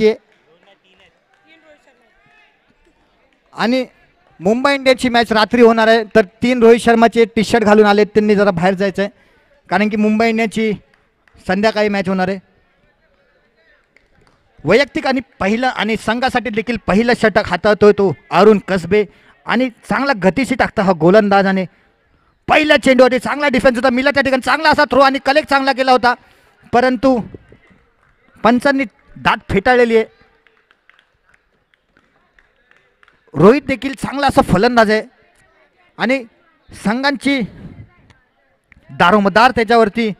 शर्माची आहे आणि मुंबई इंडियन्सची मॅच रात्री होणार आहे. तर 3 रोहित शर्माचे टी शर्ट घालून आले, त्यांनी जरा बाहेर जायचं आहे कारण की मुंबई इंडियन्सची संध्याकाळी मॅच होणार आहे. वैयक्तिक आणि पहिलं आणि संघासाठी देखील पहिलं षटक हाताळतोय तो अरुण कसबे आणि चांगला गतीशी टाकता हा गोलंदाज. आणि पहिल्या चेंडूवरती चांगला डिफेन्स होता. मिला त्या ठिकाणी चांगला असा थ्रो आणि कलेक्ट चांगला केला होता, परंतु पंचांनी दात फेटाळलेली आहे. रोहित देखील चांगला असा फलंदाज आहे आणि संघांची दारोमदार त्याच्यावरती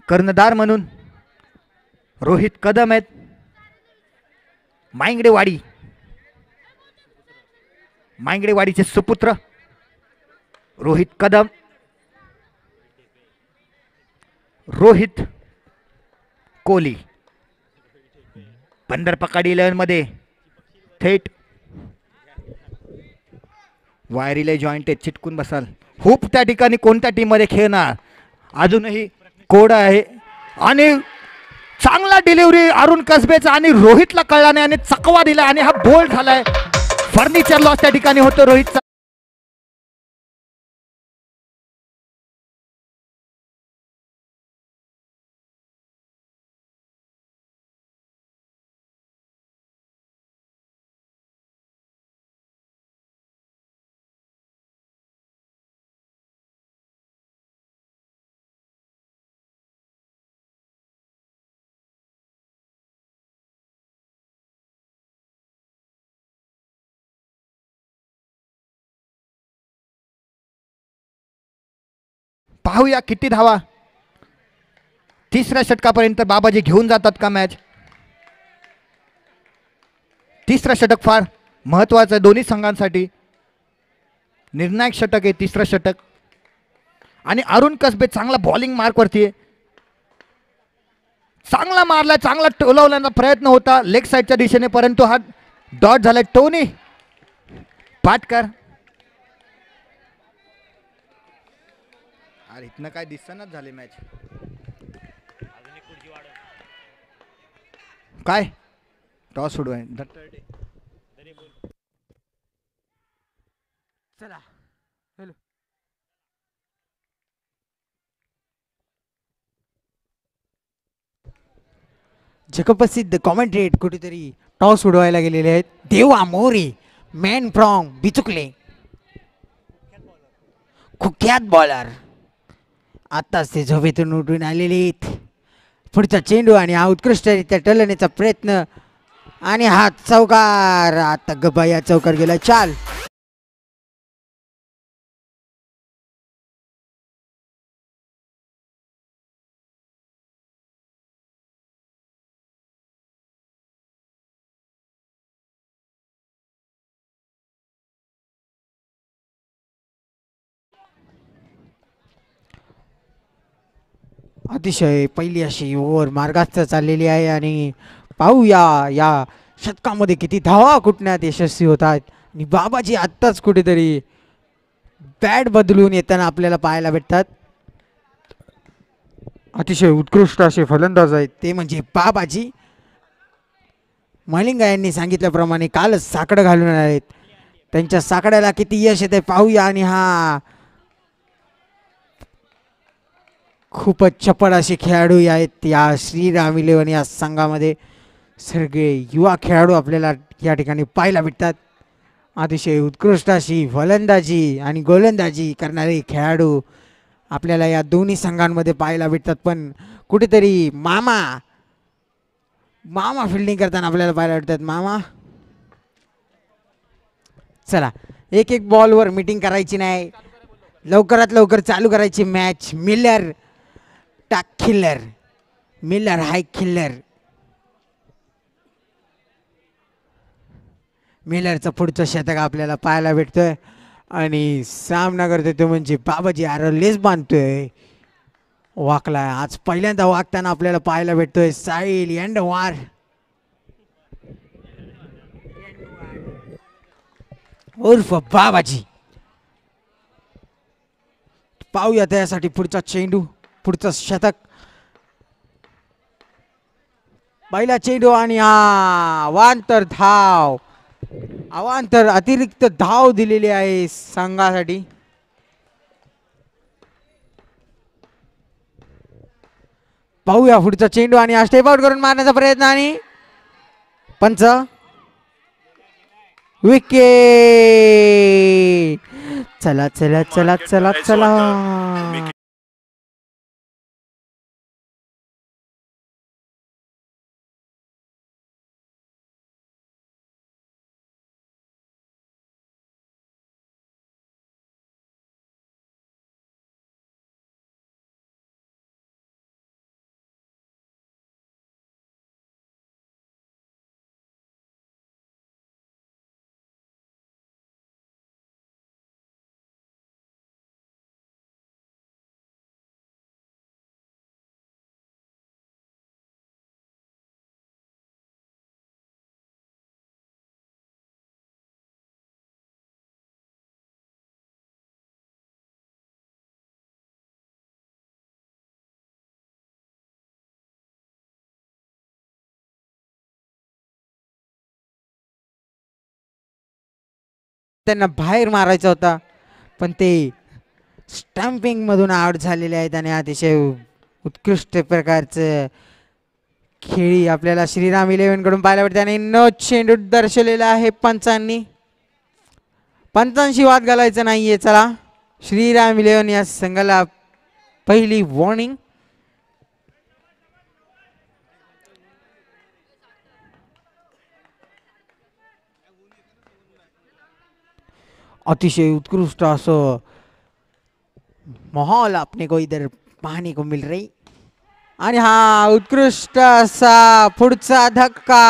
कर्णधार म्हणून रोहित कदम आहेत. मांगडेवाडीचे सुपुत्र रोहित कदम, रोहित कोहली बंदर पकडी 11 मध्ये थेट वायरीले जॉईंट चिटकून बसाल. खूप त्या ठिकाणी कोणत्या टीम मध्ये खेळणार अजूनही कोड आहे आणि चांगला डिलिव्हरी अरुण कसबेचा आणि रोहितला कळला नाही आणि चकवा दिला आणि हा बोल्ड झालाय. फर्निचर लॉस त्या ठिकाणी होतो रोहितचा. पाहूया किती धावा तिसऱ्या षटकापर्यंत बाबाजी घेऊन जातात का मॅच. तिसरं षटक फार महत्वाचं आहे दोन्ही संघांसाठी. निर्णायक षटक आहे तिसरं षटक आणि अरुण कसबे चांगला बॉलिंग मार्कवरती आहे. चांगला मारला, चांगला टोलवण्याचा प्रयत्न होता लेग साईडच्या दिशेने, परंतु हा डॉट झाला. टोनी पाटकर अरे इथनं काय दिसनाच झाले मॅच. काय टॉस सोडवाय चला. हॅलो जगप्रसिद्ध कॉमेंट्रेट कुठेतरी टॉस उडवायला गेलेले आहेत. देवा मोरे मॅन फ्रॉम बिचुकले, कुख्यात बॉलर आत्ताच ते झोपेतून उठून आलेले आहेत. पुढचा चेंडू आणि हा उत्कृष्टरित्या टलण्याचा प्रयत्न आणि हा चौकार. आता गबाया चौकार गेला. चाल अतिशय पहिली अशी ओव्हर मार्गास्थ चाललेली आहे आणि पाहूया या शतकामध्ये किती धावा कुठण्यात यशस्वी होतात. आणि बाबाजी आत्ताच कुठेतरी बॅट बदलून येताना आपल्याला पाहायला भेटतात. अतिशय उत्कृष्ट असे फलंदाज आहेत ते म्हणजे बाबाजी. मलिंगा यांनी सांगितल्याप्रमाणे कालच साकडं घालून आहेत. त्यांच्या साकड्याला किती यश येते पाहूया. आणि हा खूपच चपळ असे खेळाडू आहेत या श्रीराम 11 या संघामध्ये. सगळे युवा खेळाडू आपल्याला या ठिकाणी पाहायला भेटतात. अतिशय उत्कृष्ट अशी फलंदाजी आणि गोलंदाजी करणारे खेळाडू आपल्याला या दोन्ही संघांमध्ये पाहायला भेटतात. पण कुठेतरी मामा फिल्डिंग करताना आपल्याला पाहायला भेटतात. मामा चला, एक एक बॉलवर मीटिंग करायची नाही, लवकरात लवकर चालू करायची मॅच. मिलर टाक खिल्लर, मिलर हाय खिल्लर. मिलरचं पुढचं शतक आपल्याला पाहायला भेटतोय आणि सामना करतोय तो म्हणजे बाबाजी. लेस बांधतोय, वाकलाय. आज पहिल्यांदा वाकताना आपल्याला पाहायला भेटतोय साहिल एंडवार. उर्फ बाबाजी. पाहूया त्यासाठी पुढचा चेंडू, पुढचं शतक. पहिला चेंडू आणि अवांतर धाव, अवांतर अतिरिक्त धाव दिलेली आहे संघासाठी. पाहूया पुढचा चेंडू आणि स्टेप आउट करून मारण्याचा प्रयत्न आणि पंच विकेट. चला चला चला चला चला. त्यांना बाहेर मारायचा होता पण ते स्टॅम्पिंग मधून आउट झालेले आहेत आणि अतिशय उत्कृष्ट प्रकारचं खेळी आपल्याला श्रीराम 11 कडून पाहायला भेटते आणि नो चेंडू दर्शवलेला आहे पंचांनी. पंचांशी वाद घालायचा नाहीये. चला श्रीराम 11 या संघाला पहिली वॉर्निंग. अतिशय उत्कृष्ट असं माहौल अपने को इधर पाहने को मिल रही आणि उत्कृष्ट असा पुढचा धक्का.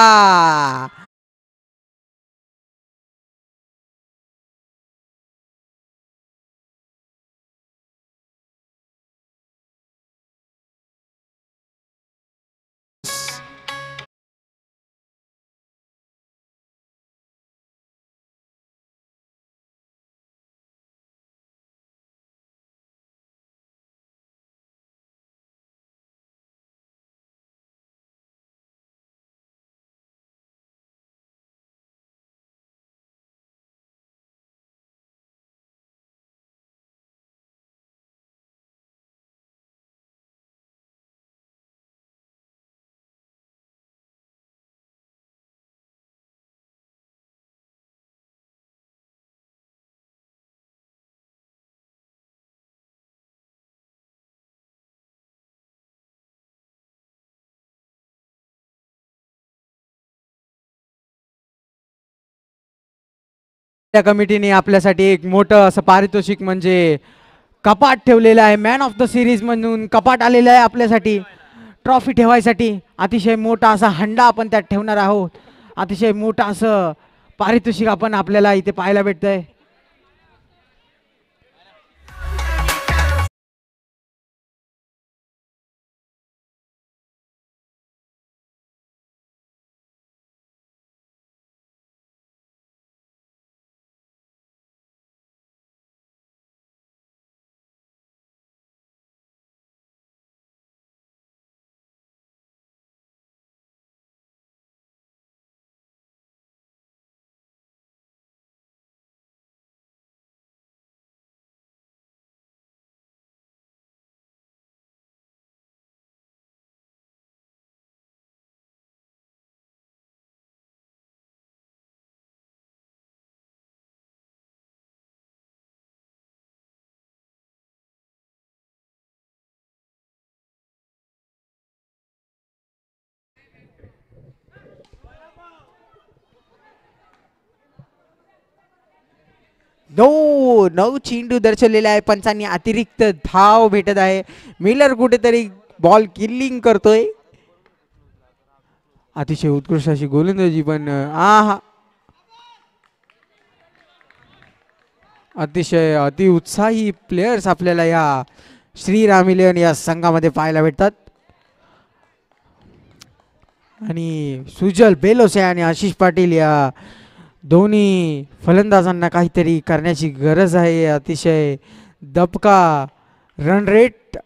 त्या कमिटीने आपल्यासाठी एक मोठं असं पारितोषिक म्हणजे कपाट ठेवलेलं आहे. मॅन ऑफ द सिरीज म्हणून कपाट आलेलं आहे आपल्यासाठी ट्रॉफी ठेवायसाठी. अतिशय मोठा असा हंडा आपण त्यात ठेवणार आहोत. अतिशय मोठा असं पारितोषिक आपण आपल्याला इथे पाहायला भेटतंय. नऊ चेंडू दर्शवलेला आहे. पंचांनी अतिरिक्त धाव भेटत आहे. मिलर कुठेतरी बॉल किलिंग करतोय. अतिशय उत्कृष्ट अशी गोलंदाजी पण अतिशय अतिउत्साही प्लेयर्स आपल्याला या श्रीराम 11 या संघामध्ये पाहायला भेटतात. आणि सुजल बेलोसे आणि आशिष पाटील या दोन्ही फलंदाजांना काहीतरी करण्याची गरज आहे. अतिशय दबका रन रेट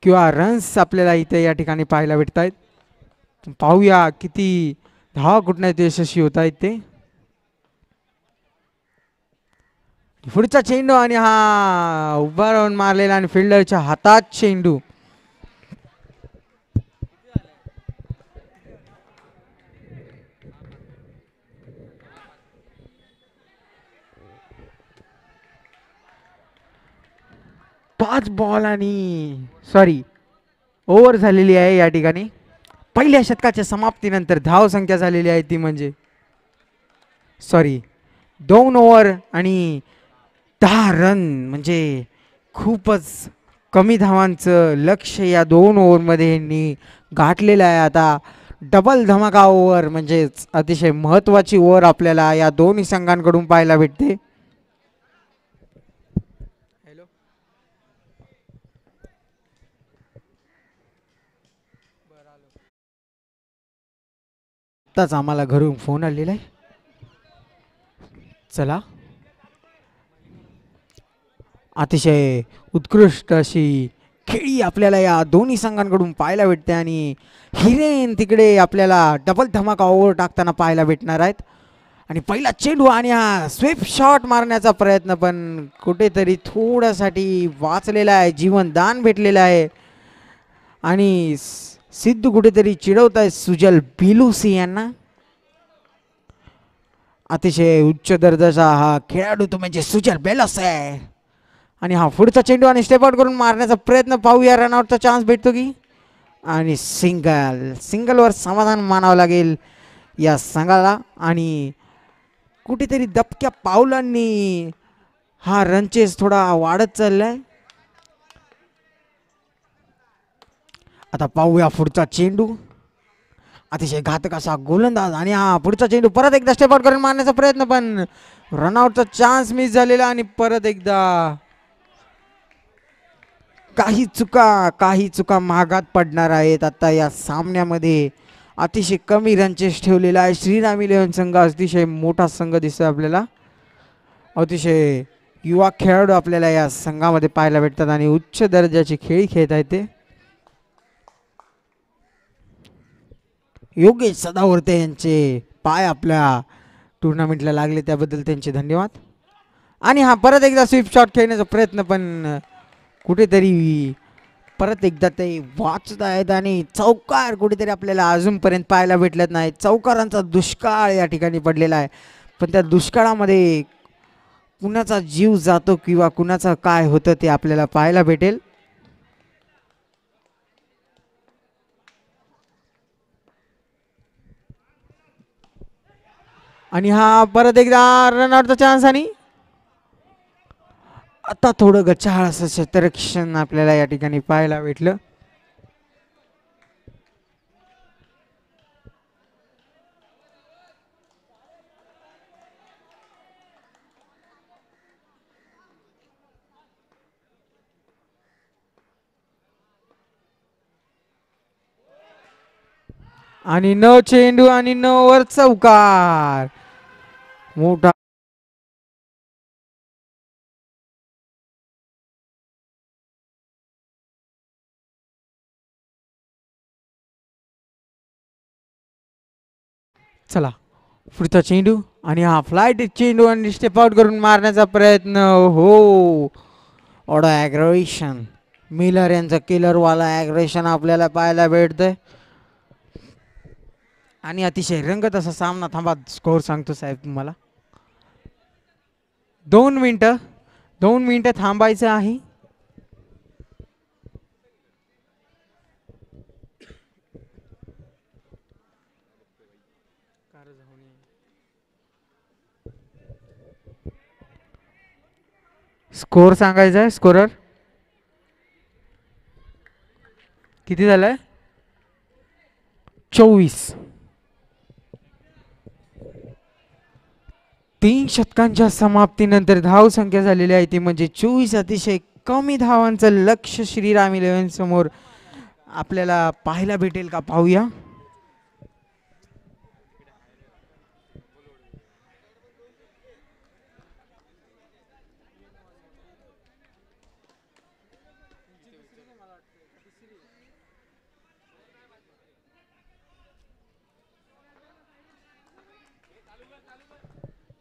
किंवा रन्स आपल्याला इथे या ठिकाणी पाहायला भेटत आहेत. पाहूया किती धावा कुठण्यात यशस्वी होत आहेत ते. पुढचा चेंडू आणि हा उभा राहून मारलेला आणि फिल्डरच्या हातात चेंडू. पाच बॉल आणि सॉरी ओव्हर झालेली आहे या ठिकाणी. पहिल्या शतकाच्या समाप्तीनंतर धाव संख्या झालेली आहे ती म्हणजे सॉरी 2 ओव्हर आणि 10 रन म्हणजे खूपच कमी धावांचं लक्ष या 2 ओव्हरमध्ये यांनी गाठलेलं आहे. आता डबल धमाका ओव्हर म्हणजेच अतिशय महत्त्वाची ओव्हर आपल्याला या दोन्ही संघांकडून पाहायला भेटते. आत्ताच आम्हाला घरून फोन आलेला आहे. चला अतिशय उत्कृष्ट अशी खेळी आपल्याला या दोन्ही संघांकडून पाहायला भेटते आणि हिरेन तिकडे आपल्याला डबल धमाका ओव्हर टाकताना पाहायला भेटणार आहेत. आणि पहिला चेंडू आणि हा स्वीप शॉट मारण्याचा प्रयत्न पण कुठेतरी थोड्यासाठी वाचलेला आहे, जीवनदान भेटलेलं आहे. आणि सिद्धू कुठेतरी चिडवत आहे सुजल बिलुसी यांना. अतिशय उच्च दर्जाचा हा खेळाडू तो म्हणजे सुजल बेलस आहे. आणि हा पुढचा चेंडू आणि स्टेप आउट करून मारण्याचा प्रयत्न पाहूया. रनआउटचा चान्स भेटतो की आणि सिंगलवर समाधान मानावं लागेल या संघाला. आणि कुठेतरी दबक्या पावलांनी हा रनचेस थोडा वाढत चाललाय. आता पाहूया पुढचा चेंडू. अतिशय घातक असा गोलंदाज आणि हा पुढचा चेंडू परत एकदा स्टेप आउट करून मारण्याचा प्रयत्न पण रनआउटचा चान्स मिस झालेला. आणि परत एकदा काही चुका महागात पडणार आहेत. आता या सामन्यामध्ये अतिशय कमी रनचेस ठेवलेला आहे श्रीराम इलेव्हन संघ. अतिशय मोठा संघ दिसतोय आपल्याला. अतिशय युवा खेळाडू आपल्याला या संघामध्ये पाहायला भेटतात आणि उच्च दर्जाची खेळी खेळत आहेत ते. योगेश सदावर्ते यांचे पाय आपल्या टुर्नामेंटला लागले त्याबद्दल त्यांचे धन्यवाद. आणि हा परत एकदा स्वीप शॉट खेळण्याचा प्रयत्न पण कुठेतरी परत एकदा ते वाचत आहेत आणि चौकार कुठेतरी आपल्याला अजूनपर्यंत पाहायला भेटत नाही. चौकारांचा दुष्काळ या ठिकाणी पडलेला आहे. पण त्या दुष्काळामध्ये कुणाचा जीव जातो किंवा कुणाचं काय होतं ते आपल्याला पाहायला भेटेल. आणि हा परत एकदा रनआउटचा चान्स आणि आता थोडं गचाळ असं क्षेत्ररक्षण आपल्याला या ठिकाणी पाहायला भेटलं. आणि न चेंडू आणि न वर चौकार मोठा. चला पुढचा चेंडू आणि हा फ्लाइट चेंडू आणि स्टेप आउट करून मारण्याचा प्रयत्न. हो ओढा ॲग्रेशन मिलर यांचा किलरवाला ॲग्रेशन आपल्याला पाहायला भेटतंय. आणि अतिशय रंगत असा सामना. थांबा स्कोअर सांगतो साहेब तुम्हाला. 2 मिनिटं थांबायचं आहे. स्कोअर सांगायचा आहे. स्कोरर किती झालंय? 24. 3 षटकांच्या समाप्तीनंतर धाव संख्या झालेली आहे ती म्हणजे 24. अतिशय कमी धावांचं लक्ष श्रीराम इलेव्हन समोर आपल्याला पाहायला भेटेल का पाहूया.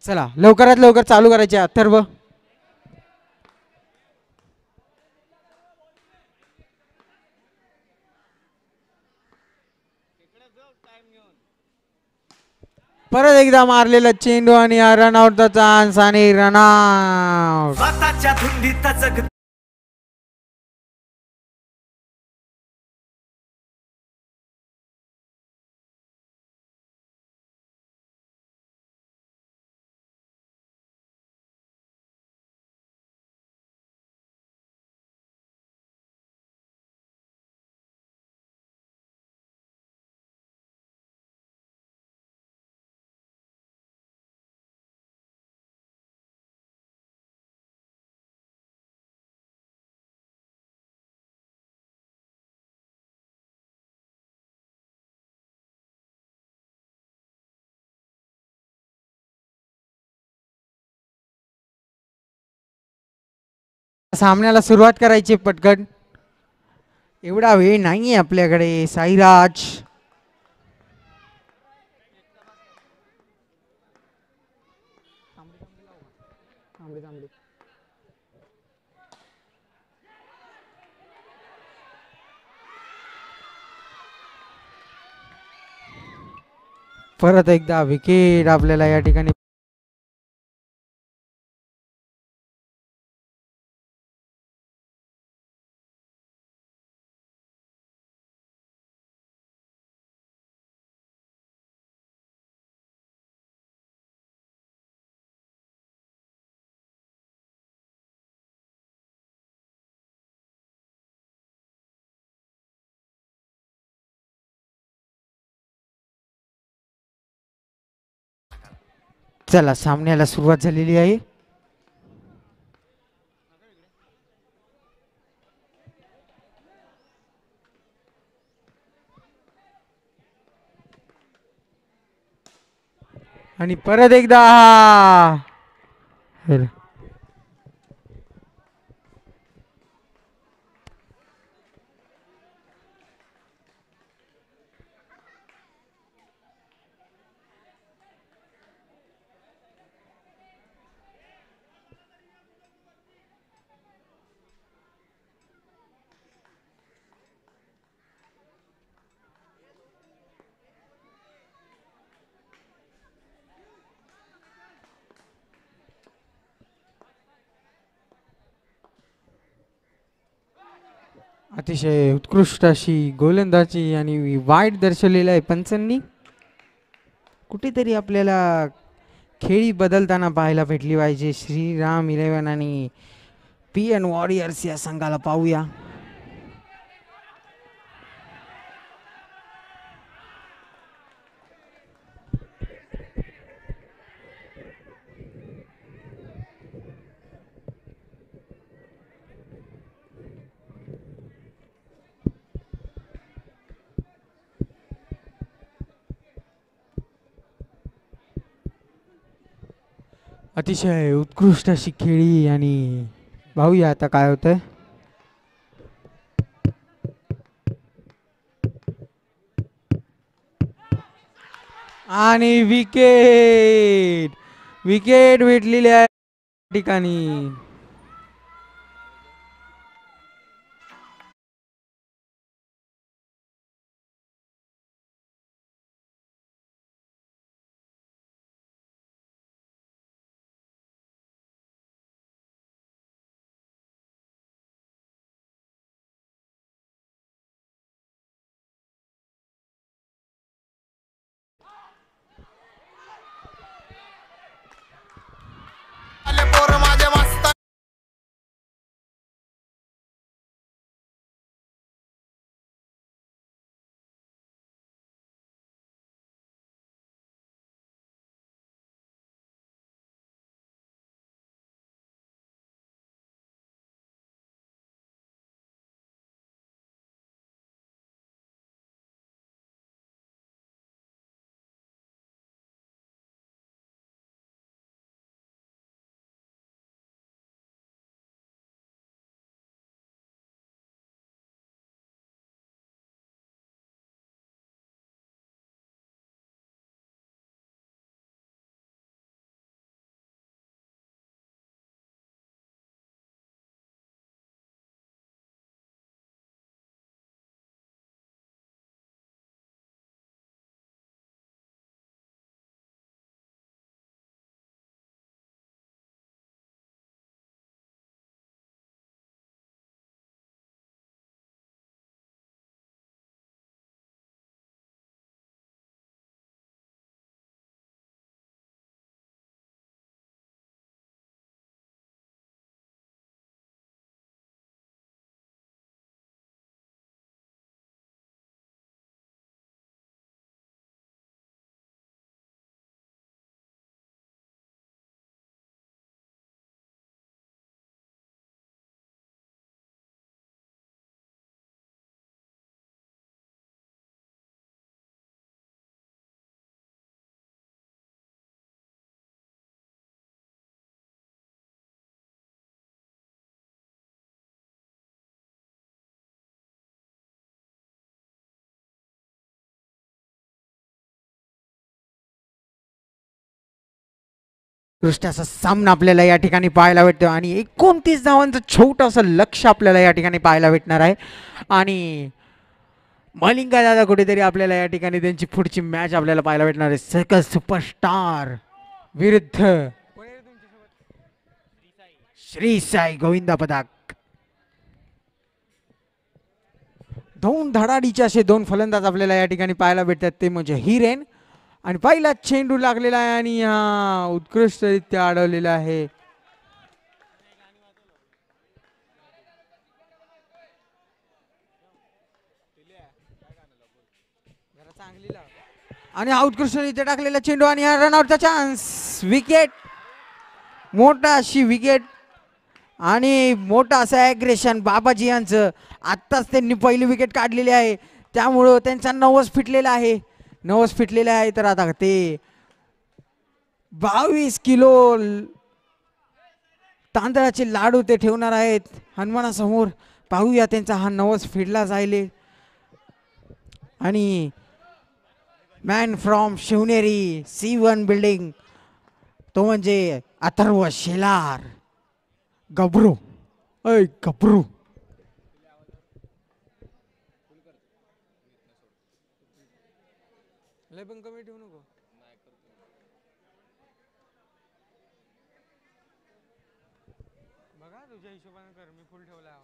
चला लवकरात लवकर चालू करायचे अथर्व. परत एकदा मारलेला चेंडू आणि रनआउटचा चान्स आणि रनआउट. स्वतःच्या धुंदीत जग सामन्याला सुरुवात करायची पटकन. एवढा वेळ नाहीये आपल्याकडे. साईराज परत एकदा विकेट आपल्याला या ठिकाणी. चला सामन्याला सुरुवात झालेली आहे. आणि परत एकदा अतिशय उत्कृष्ट अशी गोलंदाजी आणि वाईट दर्शवलेला आहे पंचांनी. कुठेतरी आपल्याला खेळी बदलताना पाहायला भेटली पाहिजे. श्रीराम 11 आणि PN वॉरियर्स या संघाला पाहूया. अतिशय उत्कृष्ट अशी खेळी आणि पाहूया आता काय होतंय. आणि विकेट विकेट भेटलेली आहे ठिकाणी. दृष्ट्याचा सामना आपल्याला या ठिकाणी पाहायला भेटतो आणि 29 धावांचं छोटंसं लक्ष आपल्याला या ठिकाणी पाहायला भेटणार आहे. आणि मलिंगा दादा कुठेतरी आपल्याला या ठिकाणी त्यांची पुढची मॅच आपल्याला पाहायला भेटणार आहे. सर्कल सुपरस्टार विरुद्ध श्री साई गोविंदा पदक. दोन धडाडीचे असे दोन फलंदाज आपल्याला या ठिकाणी पाहायला भेटतात, ते म्हणजे हिरेन आणि पहिला चेंडू लागलेला आहे आणि हा उत्कृष्टरित्या अडवलेला आहे. आणि हा उत्कृष्टरित्या टाकलेला चेंडू आणि हा रनआउटचा चान्स. विकेट, मोठा अशी विकेट आणि मोठं असं ॲग्रेशन बाबाजी यांचं. आत्ताच त्यांनी पहिली विकेट काढलेली आहे, त्यामुळं त्यांचा नवस फिटलेला आहे. नवस फिटलेला आहे तर आता ते 22 किलो तांदळाचे लाडू ते ठेवणार आहेत हनुमानासमोर. पाहूया त्यांचा हा नवस फिरला जाईल. आणि man from Shivneri C1 building, तो म्हणजे अथर्व शेलार. गबरू, ऐ गबरू. लय पण कमी ठेवू नको. बघा तुझ्या हिशोबाने कर, मी फुल ठेवला.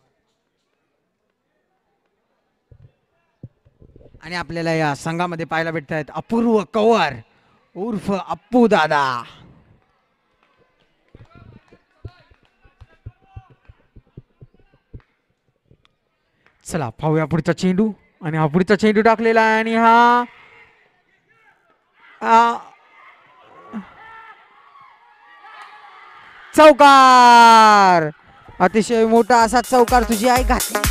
आणि आपल्याला या संघामध्ये पाहायला भेटत आहेत अपूर्व कवर उर्फ अप्पू दादा. चला पाहूया पुढचा चेंडू आणि हा पुढचा चेंडू टाकलेला आहे आणि हा चौकार. अतिशय मोठा असा चौकार तुझी आई घातली.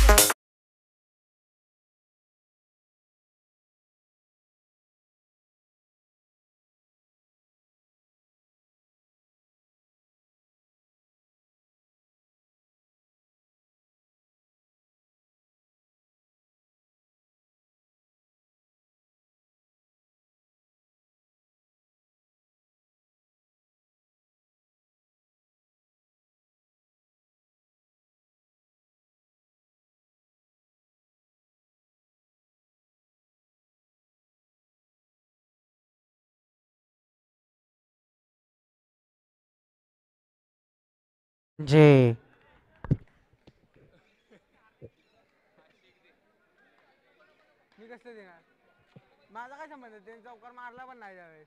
म्हणजे मी कसं देणार, माझा काय संबंध, त्यांनी चौकार मारला पण नाही त्यावेळेस.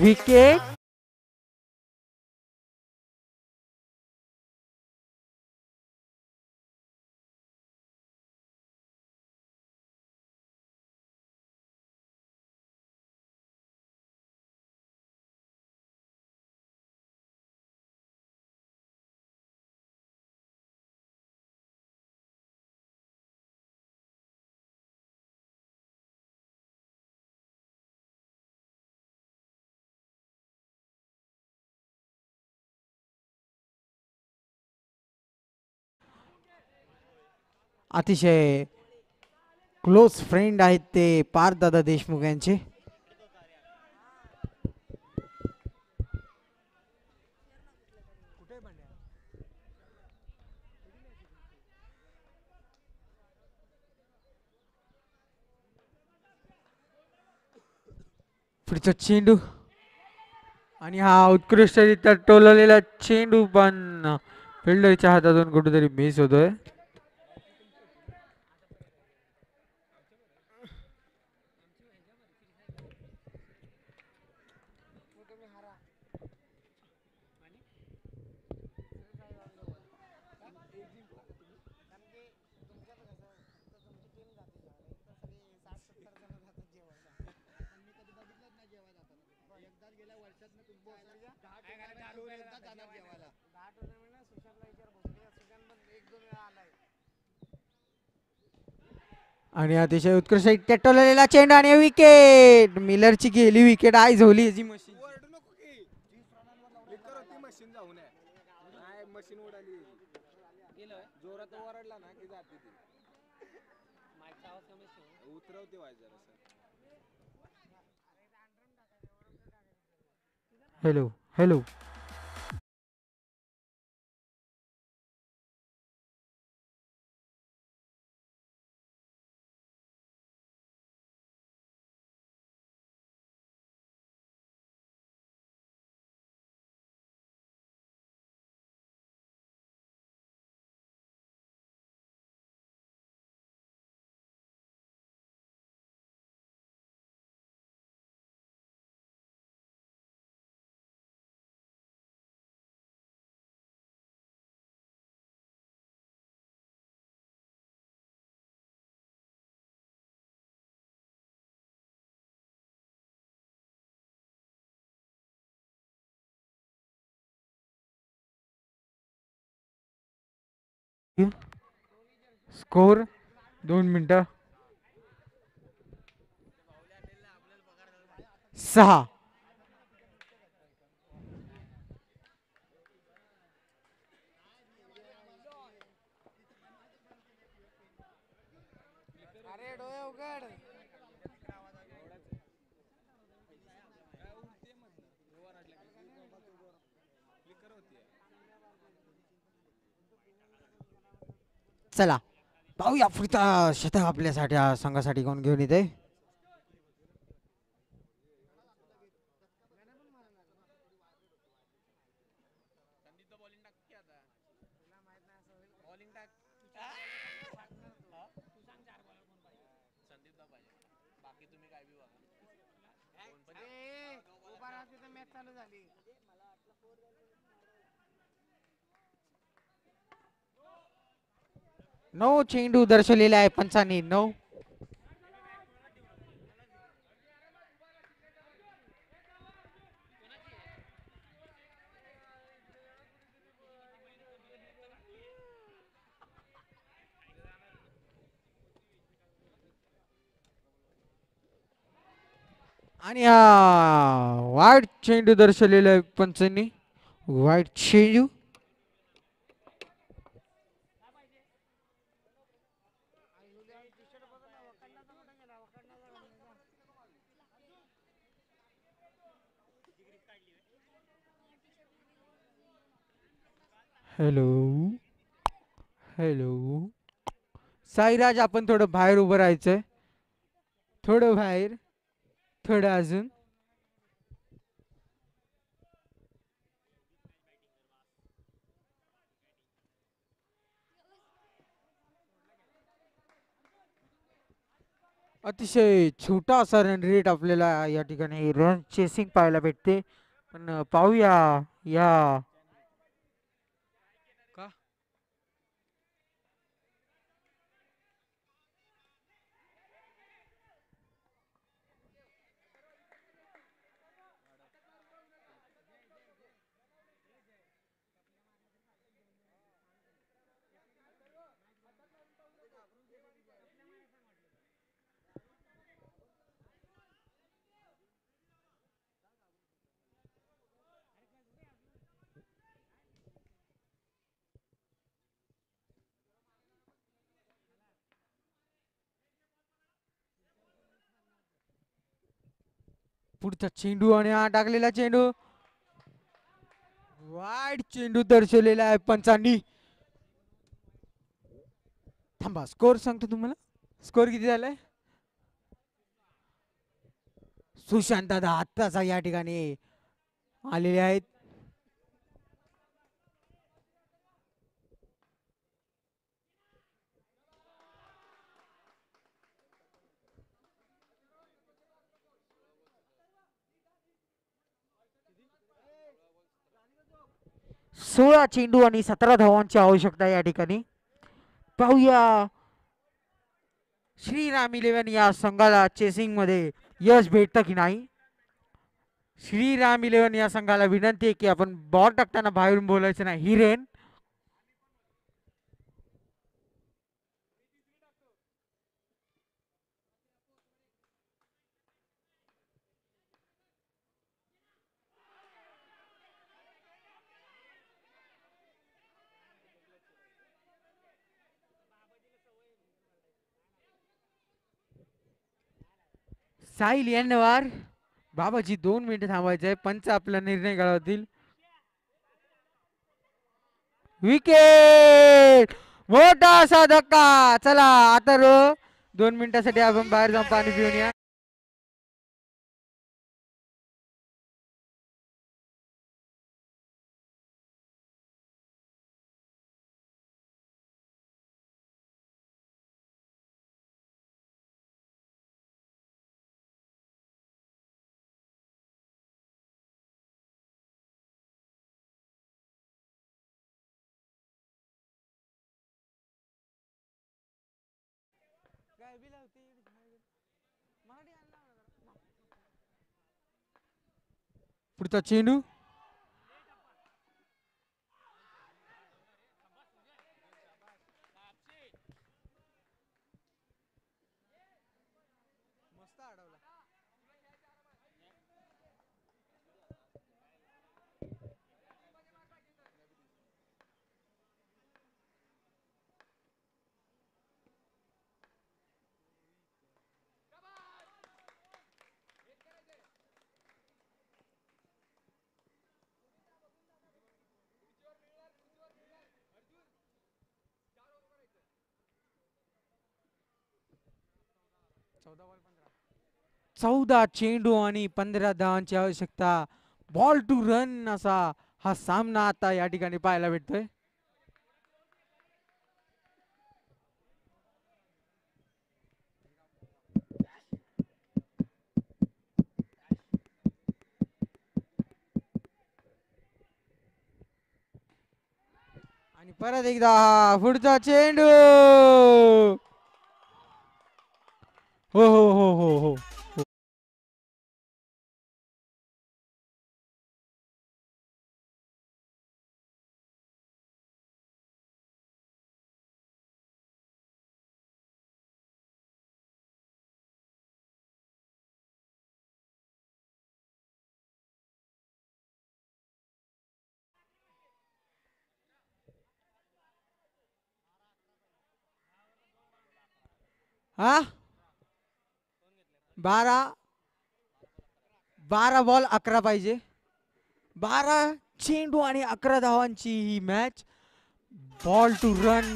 विकेट. अतिशय क्लोज फ्रेंड आहेत ते पार्थदादा देशमुख यांचे. पुढचा चेंडू आणि हा उत्कृष्टरित्या टोललेला चेंडू पण फिल्डरच्या हातातून कुठेतरी मिस होतोय. आणि अतिशय उत्कृष्ट टोललेला चेंडू आणि विकेट. मिलरची गेली विकेट. आई झोली याची मशीन. Hello hello. स्कोर 2 मिनिटं. 6. चला पाहूया पुढचा शतक आपल्यासाठी संघासाठी कोण घेऊन येते. चेंडू दर्शवलेला आहे पंचांनी. 9. आणि वाईट चेंडू दर्शवलेला आहे पंचांनी. वाईट चेंडू. Hello hello. साईराज आपण थोडं बाहेर उभं राहायचंय. थोडं बाहेर. थोडं अजून. अतिशय छोटा असा रन रेट आपल्याला या ठिकाणी रन चेसिंग पाहायला भेटते. पण पाहूया या का पुढचा चेंडू आणि हा टाकलेला चेंडू. वाईट चेंडू दर्शवलेला आहे पंचांनी. थांबा स्कोर सांगतो तुम्हाला. स्कोर किती झालाय. सुशांत दादा आत्ताचा या ठिकाणी आलेले आहेत. सोळा चेंडू आणि 17 धावांची आवश्यकता या ठिकाणी. पाहूया श्रीराम 11 या संघाला चेसिंग मध्ये यश भेटतं की नाही. श्रीराम 11 या संघाला विनंती आहे की आपण बॉल टाकताना बाहेरून बोलायचं नाही. हिरेन. साहिल यन्नवार बाबाजी 2 मिनिटं थांबायचे आहे. पंच आपला निर्णय कळवतील. विकेट, मोठा असा धक्का. चला आता 2 मिनिटासाठी आपण बाहेर जाऊन पाणी पिऊन या. पुढचा चेंडू. चौदा चेंडू आणि 15 धावांची आवश्यकता. बॉल टू रन असा हा सामना आता या ठिकाणी पाहायला भेटतोय. आणि परत एकदा हा पुढचा चेंडू. हो हो हो हो हो. हा 12 बॉल 11 पाहिजे. 12 चेंडू आणि 11 धावांची ही मॅच. Ball two run.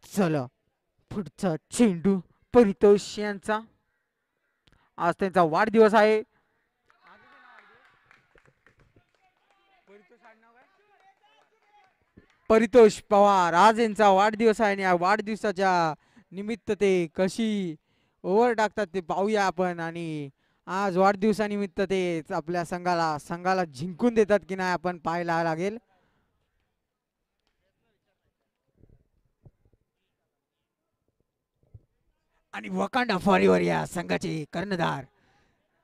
चला पुढचा चेंडू परितोष यांचा. आज त्यांचा वाढदिवस आहे. परितोष पवार आज यांचा वाढदिवस आहे आणि या वाढदिवसाच्या निमित्त ते कशी ओव्हर टाकतात ते पाहूया आपण. आणि आज वाढदिवसानिमित्त ते आपल्या संघाला जिंकून देतात की नाही आपण पाहायला लागेल. आणि वकांडा फॉरीवर या संघाचे कर्णधार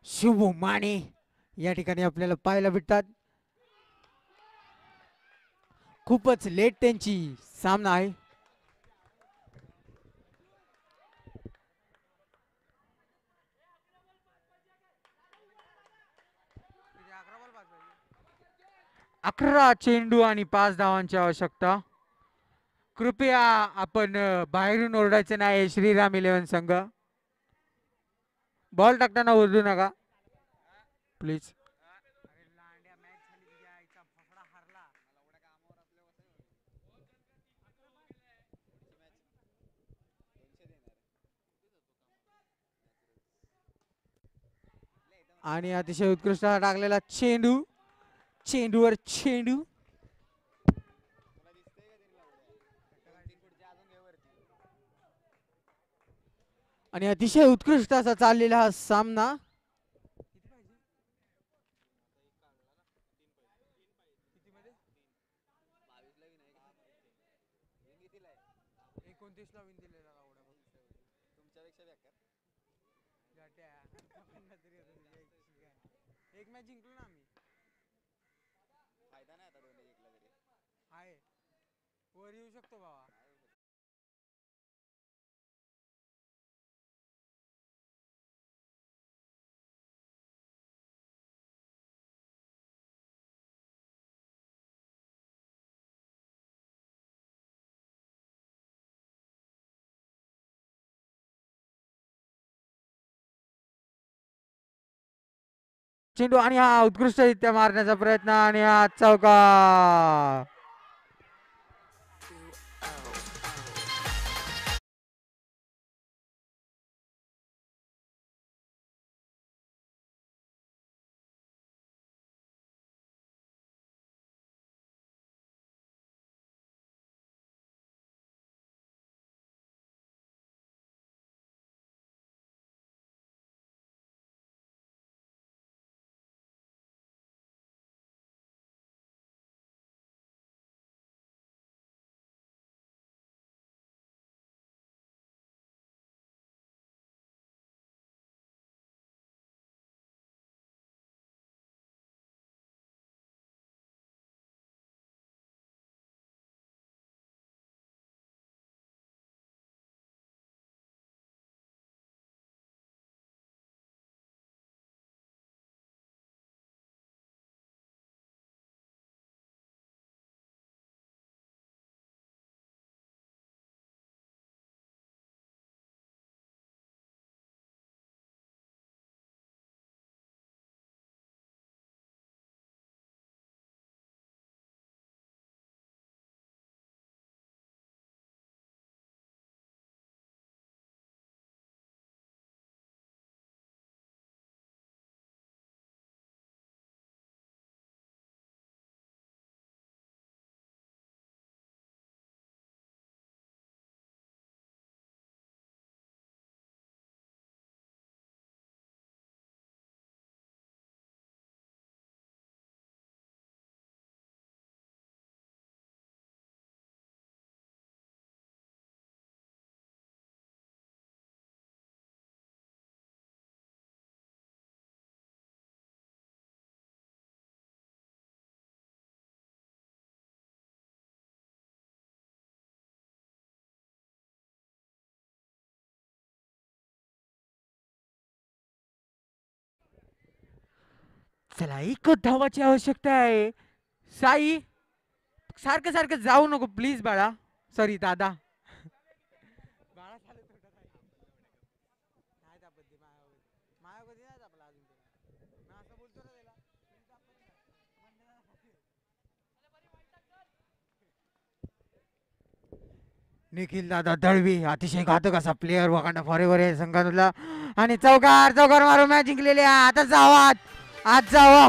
शुभम माने या ठिकाणी आपल्याला पाहायला भेटतात. खूपच लेट त्यांची सामना आहे. अकरा चेंडू आणि 5 धावांची आवश्यकता. कृपया आपण बाहेरून ओरडायचे नाही. श्रीराम 11 संघ बॉल टाकताना ओरडू नका प्लीज. आणि अतिशय उत्कृष्ट टाकलेला चेंडू. चेंडूवर चेंडू. आणि अतिशय उत्कृष्ट असा चाललेला हा सामना. 29 विन दिलेला एवढा तुमच्यापेक्षा बेकार. एक मॅच जिंकलो ना आम्ही. फायदा नाही आता दोन्ही जिंकला तरी. आहे वर येऊ शकतो बाबा. चेंडू आणि हा उत्कृष्टरित्या मारण्याचा प्रयत्न आणि हा चौकार. चला एक धावाची आवश्यकता आहे. साई सारखं सारखं जाऊ नको प्लीज बाळा. सॉरी दादा. बाळा चालत होता ताई. नाही दाबत ते मायावरती नाही दाबला अजून त्याला. मी असं बोलतो ना त्याला. निखिल दादा दळवी अतिशय घातक असा प्लेअर वाकांडा फॉरेवर या संघातला आणि चौकार चौकार मारून मॅच जिंकलेली आहे. आता जावा आज जावा.